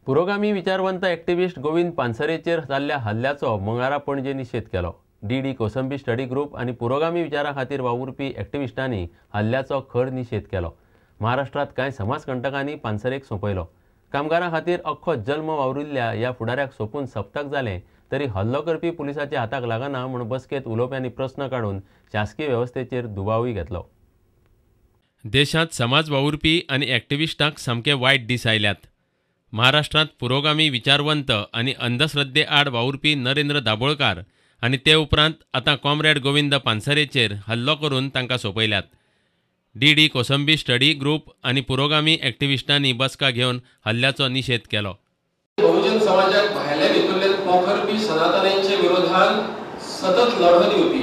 पुरोगामी विचारवंत एक्टिविस्ट गोविंद पानसरेचेर जाल्ल्या हल्ल्याचो मंगळारा पणजे निशेध केलो। डी कोसंबी स्टडी ग्रुप आणि पुरोगामी विचारा खातीर वावुरपी एक्टिविस्टांनी हल्ल्याचो खर निशेध केलो। महाराष्ट्रात कांय समाजकंटकांनी पानसरेक सोंपयलो। कामगारां खातीर अख्खो जल्म वावुरिल्ल्या ह्या फुडाऱ्याक सोपून सप्तक जालें तरी हल्लो करपी पुलिसाच्या हाताक लागना म्हूण बसकेत उलोवप्यांनी प्रस्न काडून शासकीय वेवस्थेचेर दुबावूय घेतलो। देशांत समाज वावुरपी आनी एक्टिविस्टांक सामके वायट दीस आयल्यात। महाराष्ट्रात पुरोगामी विचारवंत आनी अंधश्रद्धे आड वावुरपी नरेंद्र दाबोळकार आनी ते उपरांत आतां कॉम्रेड गोविंद पानसरेचेर हल्लो करून तांकां सोंपयल्यात। डी कोसंबी स्टडी ग्रुप आनी पुरोगामी एक्टिविस्टांनी बसका घेवन हल्ल्याचो निशेध केलो। बहुजन समाजाक भायल्या भितरले पोखरपी सनातनींचे विरोधान सतत लढत दिवपी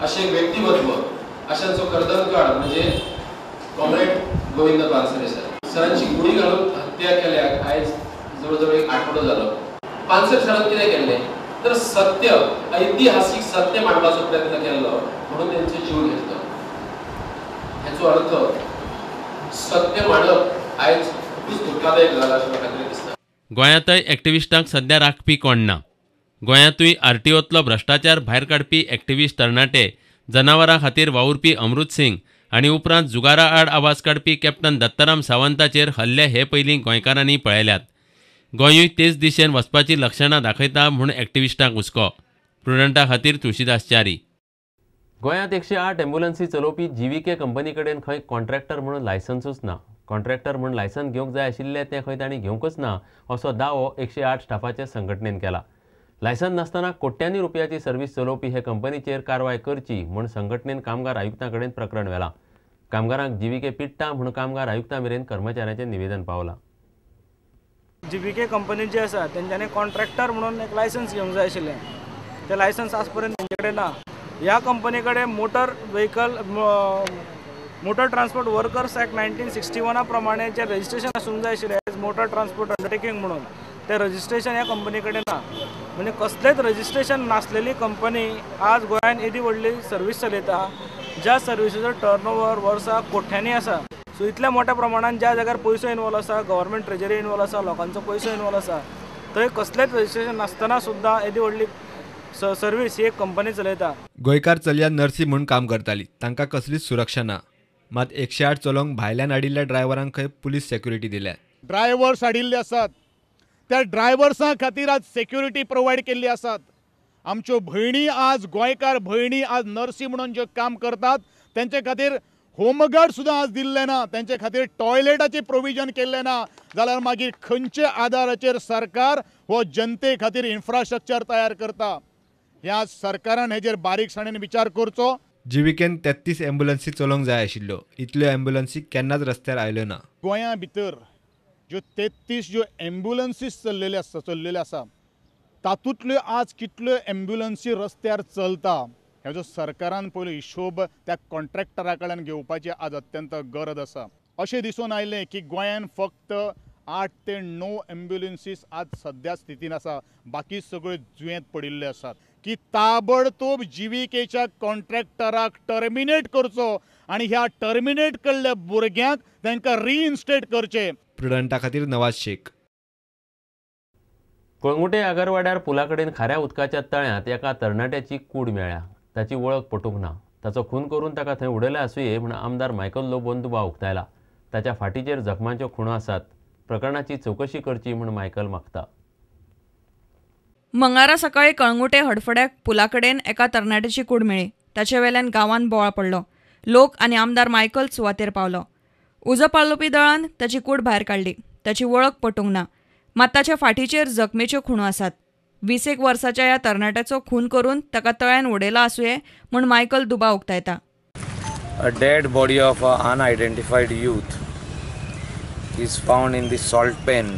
अशे व्यक्तिमत्व अशांचो कर्तनकाळ म्हणजे कॉम्रेड गोविंद पानसरे सरांची गुडी घालून हत्या केल्याक आयज जवळजवळ एक आठवडो जालो। पानसरे सरान कितें केल्लें तर सत्य ऐतिहासिक सत्य मांडपाचो प्रयत्न केल्लो म्हणून तांचे जीव घेतलो। हेचो अर्थ सत्य मांडप आयज खूब धोकादायक जाला अशें म्हाका तरी दिसता। गोंयांतय एक्टिविस्टांक सध्या राखपी कोण ना। गोंयांतूय आरटीओतलो भ्रष्टाचार भायर काडपी एक्टिविस्ट तरणाटे, जनावरां खातीर वावुरपी अमृत सिंग आनी उपरांत जुगारा आड आवाज काडपी कॅप्टन दत्ताराम सावंताचेर हल्ले हे पयलीं गोंयकारांनी पळयल्यात। गोंयूय तेच दिशेन वचपाची लक्षणां दाखयता म्हूण एक्टिविस्टांक हुस्को। प्रुडंटा खातीर तुळशीदास च्यारी। गोंयांत 108 एम्ब्युलन्सी चलोवपी जीव्हीके कंपनी कडेन खंय कॉन्ट्रॅक्टर म्हणून लायसन्सूच ना। कॉन्ट्रॅक्टर म्हूण लायसन घेवंक जाय आशिल्लें तें खंय तांणी घेवंकच ना असो दावो 108 स्टाफाच्या संघटनेन केला। लायसन नासतना कोट्यांनी रुपयाची सर्व्हिस चलोवपी हे कंपनीचेर कारवाय करची म्हूण संघटनेन कामगार आयुक्तां कडेन प्रकरण व्हेलां। कामगारांक जीव्हीके पिट्टा म्हूण कामगार आयुक्तां मेरेन कर्मचाऱ्यांचें निवेदन पावलां। जीव्हीके कंपनी जी आसा तेंच्यांनी कॉन्ट्रॅक्टर म्हणून एक लायसन्स घेवंक जाय आशिल्लें। तें लायसन्स आज पर्यंत तेंचे कडेन ना। ह्या कंपनी कडेन मोटर ट्रान्सपोर्ट वर्कर्स ॲक्ट 1961 प्रमाणे जे रजिस्ट्रेशन आसूंक जाय आशिल्लें मोटर ट्रान्सपोर्ट अंडरटेकिंग म्हणून ते रजिस्ट्रेशन ह्या कंपनी कडेन ना। म्हणजे कसलेंच रजिस्ट्रेशन नासलेली कंपनी आज गोंयांत येदी व्हडली सर्वीस चलयता, ज्या सर्विसीचो टर्नओवर वर्साक कोट्यांनी आसा। सो इतल्या मोठ्या प्रमाणात ज्या जाग्यार पयसो इनवॉल्व आसा, गव्हर्मेंट ट्रेजरी इनवॉल्व आसा, लोकांचो पयसो इनवॉल्व आसा, थंय कसलेंच रजिस्ट्रेशन नासतना सुद्दां येदी व्हडली सर्वीस ही एक कंपनी चलयता। गोंयकार चलया नर्सी म्हणून काम करताली, तांकां कसलीच सुरक्षा ना। मात 108 चलोवंक भायल्यान हाडिल्ल्या ड्रायव्हरांक खंय पुलीस सेक्युरिटी दिल्या। ड्रायव्हर्स हाडिल्ले आसात, त्या ड्रायव्हर्सां खातीर आज सेक्युरिटी प्रोवायड केल्ली आसात। आमच्यो भयणी आज गोंयकार भयणी आज नर्सी म्हणून जे काम करतात तेंचे खातीर होमगार्ड सुद्दां आज दिल्ले ना, तेंचे खातीर टॉयलेटाचें प्रोविजन केल्लें ना जाल्यार मागीर खंयचे आदाराचेर सरकार हो जनते खातीर इन्फ्रास्ट्रक्चर तयार करता। ह्या सरकारान हेजेर बारीकसाणेन विचार करचो। जीव्हीकेन 33 एम्ब्युलन्सी चलोवंक जाय आशिल्ल्यो, इतल्यो एम्ब्युलन्सी केन्नाच रस्त्यार आयल्यो ना। गोंया भितर ज्यो 33 ज्यो एम्ब्युलन्सीस चल्लेले आसा तातूंतल्यो आज कितल्यो एम्ब्युलन्सी रस्त्यार चलता हेजो सरकारान पयलो हिशोब त्या कॉन्ट्रॅक्टरा कडल्यान घेवपाची आज अत्यंत गरज आसा। अशें दिसून आयलें की गोंयांत फक्त 8 ते 9 एम्ब्युलन्सीस आज सद्या स्थितीन आसा, बाकी सगळ्यो जुयेंत पडिल्ले आसात। की ताबडतोब जीव्हीकेच्या कॉन्ट्रॅक्टराक टर्मिनेट करचो आनी ह्या टर्मिनेट केल्ल्या भुरग्यांक तांकां रिइन्स्टेट करचे। प्रुडंटा खातीर नवाज शेख। कळंगुटे आगरवाड्यार पुला कडेन खाऱ्या उदकाच्या तळ्यांत एका तरणाट्याची कूड मेळ्ळ्या। ताची वळख पटूंक ना। ताचो खून करून ताका थंय उडयले आसुये म्हूण आमदार मायकल लोबोन दुबाव उक्तायला। ताच्या फाटीचेर जखमांच्यो खुणो आसात। प्रकरणाची चवकशी करची म्हूण मायकल मागता। मंगळारा सकाळी कळंगुटे हडफड्याक पुला कडेन एका तरणाट्याची कूड मेळ्ळी। ताचे वेल्यान गांवांत बोवाळ पडलो। लोक आनी आमदार मायकल सुवातेर पावलो। उजो पालोवपी दळान ताची कूड भायर काडली। ताची वळख पटूंक ना, मात ताच्या फाटीचेर जखमेच्यो खुणो आसात। 21 वर्साच्या ह्या तरणाट्याचो खून करून ताका तळ्यान उडयला आसुये म्हूण मायकल दुबाव उक्तायता। A dead body of an unidentified youth is found in the salt pen,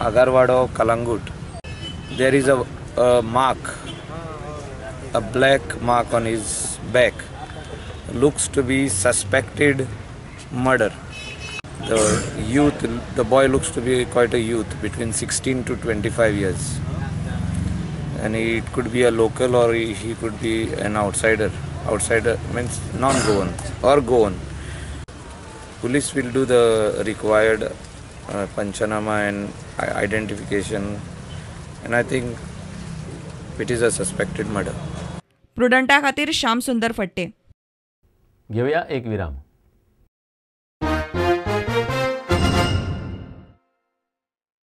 Agarwado, Kalangut. There is a mark, a black mark on his back. Looks to be suspected murder. The boy looks to be quite a youth, between 16 to 25 years. And it could be a local or he could be an outsider. Outsider means non-Goan or Goan. Police will do the required Panchanama and identification, and I think it is a suspected murder. प्रुडंटा खातीर श्याम सुंदर फडते. घेऊया एक विराम.